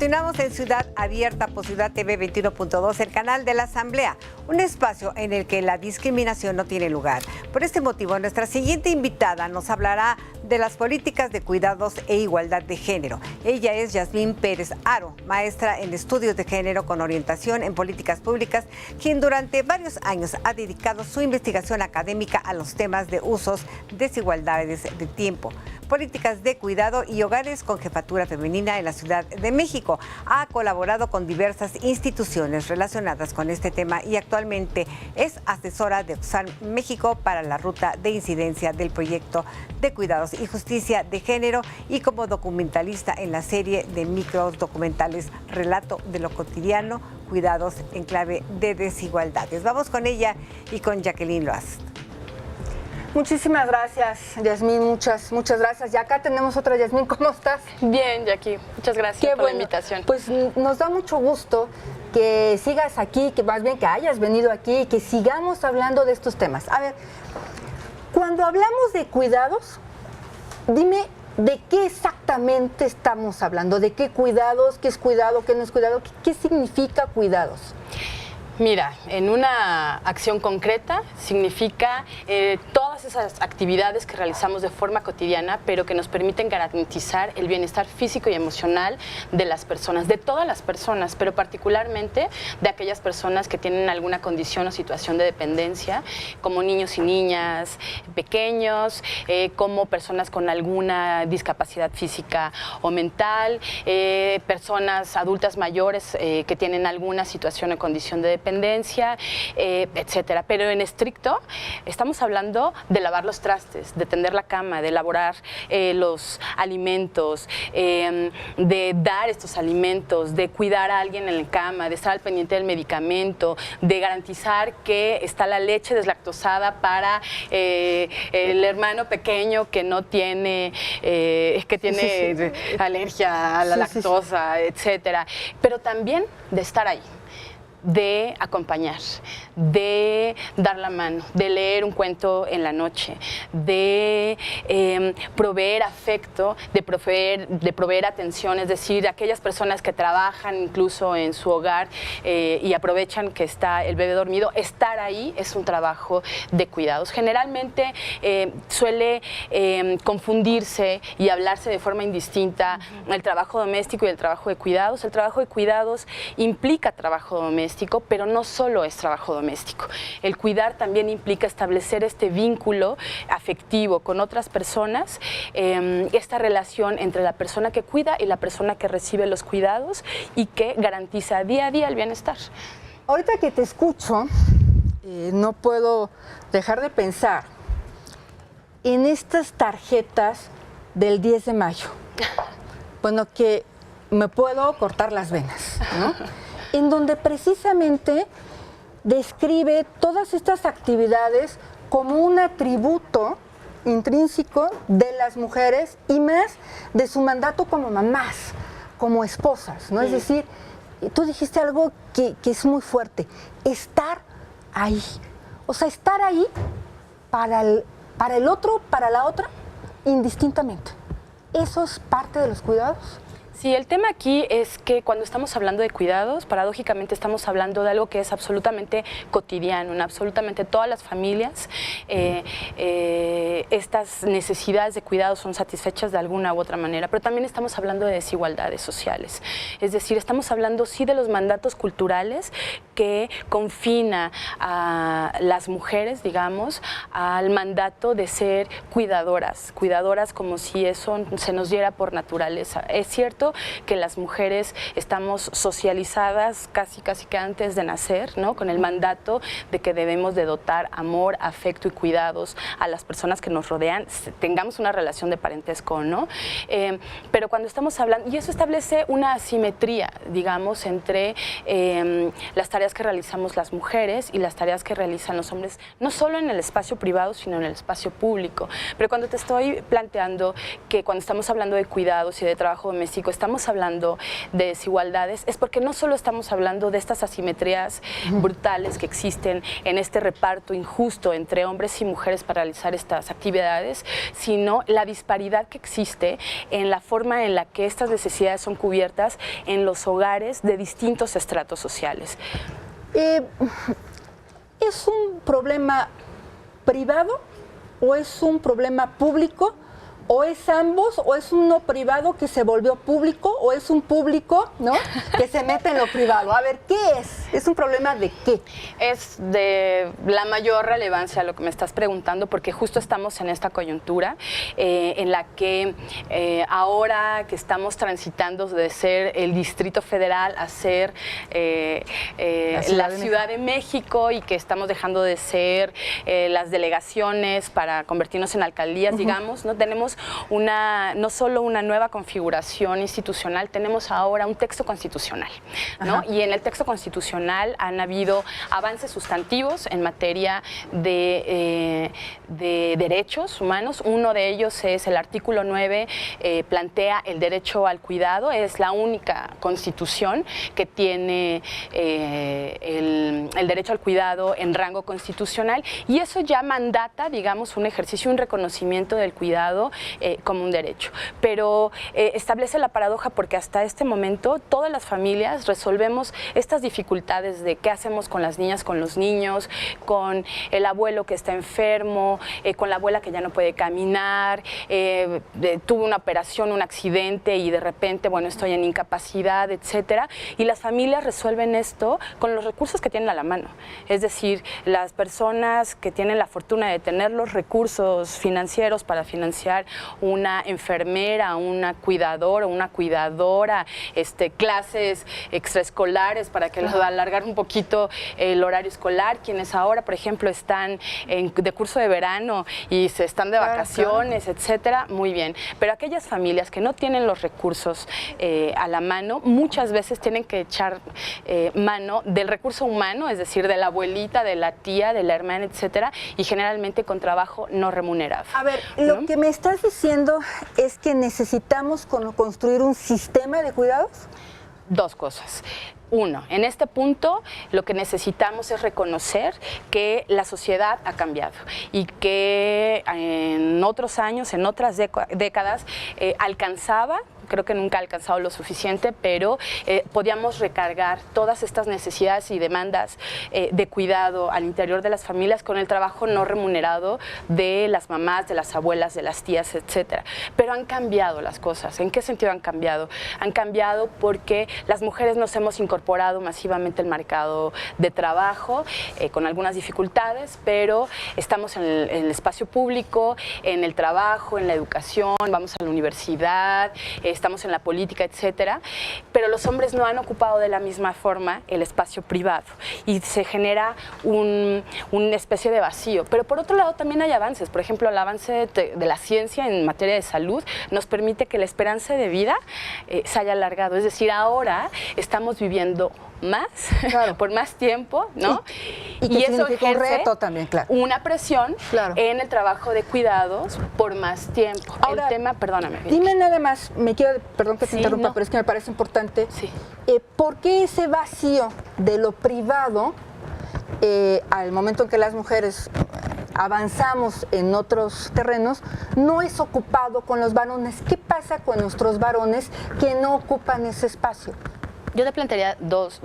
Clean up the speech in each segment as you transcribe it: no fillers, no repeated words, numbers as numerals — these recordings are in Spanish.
Continuamos en Ciudad Abierta por Ciudad TV 21.2, el canal de la Asamblea, un espacio en el que la discriminación no tiene lugar. Por este motivo, nuestra siguiente invitada nos hablará de las políticas de cuidados e igualdad de género. Ella es Yasmín Pérez Haro, maestra en estudios de género con orientación en políticas públicas, quien durante varios años ha dedicado su investigación académica a los temas de usos, desigualdades de tiempo, políticas de cuidado y hogares con jefatura femenina en la Ciudad de México. Ha colaborado con diversas instituciones relacionadas con este tema y actualmente es asesora de Oxfam México para la ruta de incidencia del proyecto de cuidados y justicia de género y como documentalista en la serie de micros documentales Relato de lo cotidiano, cuidados en clave de desigualdades. Vamos con ella y con Jacqueline Loaz. Muchísimas gracias, Yasmín, muchas gracias. Y acá tenemos otra Yasmín, ¿cómo estás? Bien, Jackie, muchas gracias por la invitación. Pues nos da mucho gusto que sigas aquí, que más bien que hayas venido aquí y que sigamos hablando de estos temas. A ver, cuando hablamos de cuidados, dime de qué exactamente estamos hablando, de qué cuidados, qué es cuidado, qué no es cuidado, qué significa cuidados. Mira, en una acción concreta significa todas esas actividades que realizamos de forma cotidiana, pero que nos permiten garantizar el bienestar físico y emocional de las personas, de todas las personas, pero particularmente de aquellas personas que tienen alguna condición o situación de dependencia, como niños y niñas pequeños, como personas con alguna discapacidad física o mental, personas adultas mayores que tienen alguna situación o condición de dependencia, etcétera. Pero en estricto estamos hablando de lavar los trastes, de tender la cama, de elaborar los alimentos, de dar estos alimentos, de cuidar a alguien en la cama, de estar al pendiente del medicamento, de garantizar que está la leche deslactosada para el hermano pequeño que no tiene, alergia a la lactosa, etcétera. Pero también de estar ahí, de acompañar, de dar la mano, de leer un cuento en la noche, de proveer afecto, de proveer atención, es decir, aquellas personas que trabajan incluso en su hogar y aprovechan que está el bebé dormido, estar ahí es un trabajo de cuidados. Generalmente suele confundirse y hablarse de forma indistinta el trabajo doméstico y el trabajo de cuidados. El trabajo de cuidados implica trabajo doméstico, pero no solo es trabajo doméstico. El cuidar también implica establecer este vínculo afectivo con otras personas, esta relación entre la persona que cuida y la persona que recibe los cuidados y que garantiza día a día el bienestar. Ahorita que te escucho, no puedo dejar de pensar en estas tarjetas del 10 de mayo. Bueno, que me puedo cortar las venas, ¿no? En donde precisamente describe todas estas actividades como un atributo intrínseco de las mujeres y más de su mandato como mamás, como esposas, ¿no? Sí. Es decir, tú dijiste algo que es muy fuerte, estar ahí. O sea, estar ahí para el otro, para la otra, indistintamente. ¿Eso es parte de los cuidados? Sí, el tema aquí es que cuando estamos hablando de cuidados, paradójicamente estamos hablando de algo que es absolutamente cotidiano, en absolutamente todas las familias. Estas necesidades de cuidados son satisfechas de alguna u otra manera, pero también estamos hablando de desigualdades sociales. Es decir, estamos hablando sí de los mandatos culturales que confina a las mujeres, digamos, al mandato de ser cuidadoras como si eso se nos diera por naturaleza. Es cierto que las mujeres estamos socializadas casi que antes de nacer, ¿no? Con el mandato de que debemos de dotar amor, afecto y cuidados a las personas que nos rodean, tengamos una relación de parentesco, ¿no? Pero cuando estamos hablando, y eso establece una asimetría, digamos, entre las tareas que realizamos las mujeres y las tareas que realizan los hombres, no solo en el espacio privado, sino en el espacio público. Pero cuando te estoy planteando que cuando estamos hablando de cuidados y de trabajo doméstico, estamos hablando de desigualdades es porque no solo estamos hablando de estas asimetrías brutales que existen en este reparto injusto entre hombres y mujeres para realizar estas actividades, sino la disparidad que existe en la forma en la que estas necesidades son cubiertas en los hogares de distintos estratos sociales. ¿Es un problema privado o es un problema público? ¿O es ambos? ¿O es uno privado que se volvió público? ¿O es un público, ¿no?, que se mete en lo privado? A ver, ¿qué es? ¿Es un problema de qué? Es de la mayor relevancia a lo que me estás preguntando, porque justo estamos en esta coyuntura en la que ahora que estamos transitando de ser el Distrito Federal a ser la Ciudad de México, y que estamos dejando de ser las delegaciones para convertirnos en alcaldías, digamos, ¿no? Tenemos no solo una nueva configuración institucional, tenemos ahora un texto constitucional, ¿no? Y en el texto constitucional han habido avances sustantivos en materia de derechos humanos. Uno de ellos es el artículo 9, plantea el derecho al cuidado. Es la única constitución que tiene el derecho al cuidado en rango constitucional, y eso ya mandata, digamos, un ejercicio, un reconocimiento del cuidado como un derecho. Pero establece la paradoja porque hasta este momento todas las familias resolvemos estas dificultades de qué hacemos con las niñas, con los niños, con el abuelo que está enfermo, con la abuela que ya no puede caminar, tuvo una operación, un accidente y de repente, bueno, estoy en incapacidad, etcétera. Y las familias resuelven esto con los recursos que tienen a la mano. Es decir, las personas que tienen la fortuna de tener los recursos financieros para financiar una enfermera, una cuidadora, clases extraescolares para que les va a alargar un poquito el horario escolar, quienes ahora, por ejemplo, están de curso de verano y se están de vacaciones, etcétera, muy bien. Pero aquellas familias que no tienen los recursos a la mano, muchas veces tienen que echar mano del recurso humano, es decir, de la abuelita, de la tía, de la hermana, etcétera, y generalmente con trabajo no remunerado. A ver, lo que me estás diciendo es que necesitamos construir un sistema de cuidados. Dos cosas. Uno, en este punto lo que necesitamos es reconocer que la sociedad ha cambiado y que en otros años, en otras décadas, alcanzaba, creo que nunca ha alcanzado lo suficiente, pero podíamos recargar todas estas necesidades y demandas de cuidado al interior de las familias con el trabajo no remunerado de las mamás, de las abuelas, de las tías, etcétera. Pero han cambiado las cosas. ¿En qué sentido han cambiado? Han cambiado porque las mujeres nos hemos incorporado masivamente al mercado de trabajo, con algunas dificultades, pero estamos en el espacio público, en el trabajo, en la educación, vamos a la universidad, estamos en la política, etcétera, pero los hombres no han ocupado de la misma forma el espacio privado y se genera una especie de vacío. Pero por otro lado también hay avances. Por ejemplo, el avance de la ciencia en materia de salud nos permite que la esperanza de vida se haya alargado. Es decir, ahora estamos viviendo más, por más tiempo, ¿no? Y eso ejerce un reto también, una presión en el trabajo de cuidados por más tiempo. Ahora, el tema, perdóname. Dime nada más, perdón que te interrumpa, pero es que me parece importante. Sí. ¿Por qué ese vacío de lo privado, al momento en que las mujeres avanzamos en otros terrenos, no es ocupado con los varones? ¿Qué pasa con nuestros varones que no ocupan ese espacio? Yo te plantearía dos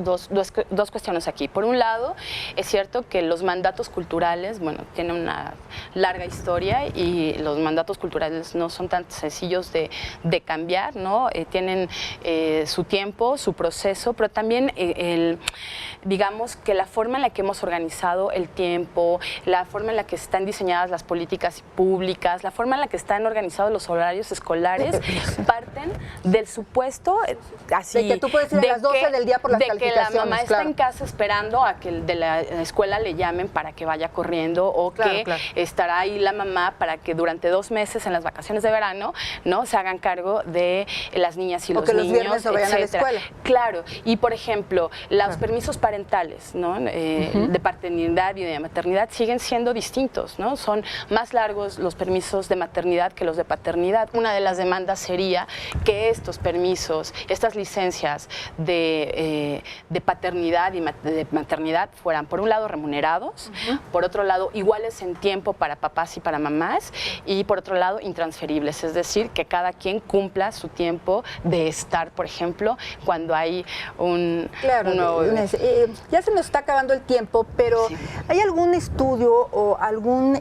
cuestiones aquí. Por un lado, es cierto que los mandatos culturales, bueno, tienen una larga historia y los mandatos culturales no son tan sencillos de cambiar, ¿no? Tienen su tiempo, su proceso, pero también digamos que la forma en la que hemos organizado el tiempo, la forma en la que están diseñadas las políticas públicas, la forma en la que están organizados los horarios escolares, parten del supuesto así de que tú puedes ir a las 12 del día por las calificaciones. De que la mamá está claro. en casa esperando a que de la escuela le llamen para que vaya corriendo, o Claro, que claro. estará ahí la mamá para que durante 2 meses en las vacaciones de verano, ¿no?, se hagan cargo de las niñas y O los que los niños, viernes se vayan a la etcétera. escuela. Claro, y por ejemplo, los Claro. permisos parentales, ¿no?, de paternidad y de maternidad siguen siendo distintos, ¿no? Son más largos los permisos de maternidad que los de paternidad. Una de las demandas sería que estos permisos, estas licencias de paternidad y de maternidad fueran, por un lado, remunerados, por otro lado, iguales en tiempo para papás y para mamás, y por otro lado, intransferibles, es decir, que cada quien cumpla su tiempo de estar, por ejemplo, cuando hay un nuevo bebé. Inés, ya se nos está acabando el tiempo, pero Sí. ¿hay algún estudio o alguna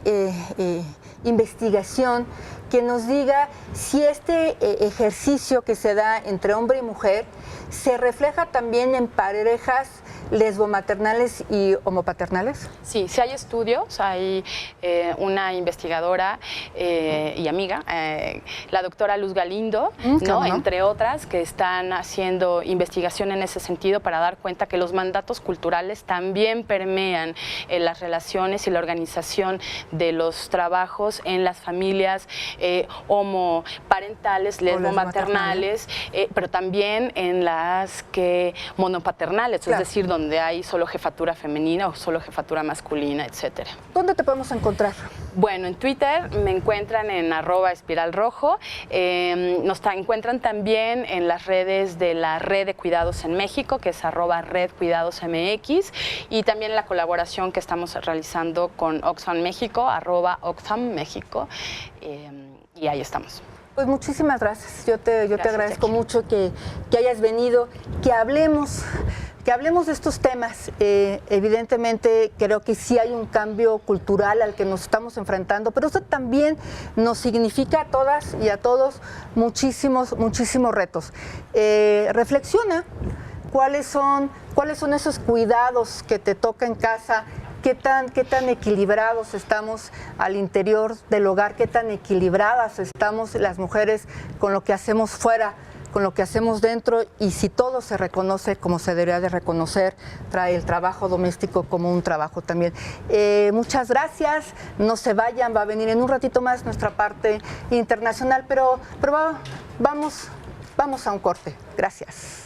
investigación que nos diga si este ejercicio que se da entre hombre y mujer se refleja también en parejas lesbomaternales y homopaternales? Sí, sí hay estudios, hay una investigadora y amiga, la doctora Luz Galindo, ¿no?, entre otras, que están haciendo investigación en ese sentido para dar cuenta que los mandatos culturales también permean las relaciones y la organización de los trabajos en las familias homoparentales, lesbomaternales, pero también en las que monopaternales, Claro. es decir, donde hay solo jefatura femenina o solo jefatura masculina, etcétera. ¿Dónde te podemos encontrar? Bueno, en Twitter me encuentran en @espiralrojo, nos encuentran también en las redes de la Red de Cuidados en México, que es @redcuidadosmx, y también la colaboración que estamos realizando con Oxfam México, @Oxfam México, y ahí estamos. Pues muchísimas gracias. Yo te Gracias, agradezco Jackie. mucho que hayas venido, que hablemos de estos temas. Evidentemente creo que sí hay un cambio cultural al que nos estamos enfrentando, pero eso también nos significa a todas y a todos muchísimos retos. Reflexiona cuáles son esos cuidados que te toca en casa. ¿Qué tan equilibrados estamos al interior del hogar? ¿Qué tan equilibradas estamos las mujeres con lo que hacemos fuera, con lo que hacemos dentro? Y si todo se reconoce como se debería de reconocer, trae el trabajo doméstico como un trabajo también. Muchas gracias. No se vayan, va a venir en un ratito más nuestra parte internacional, pero vamos a un corte. Gracias.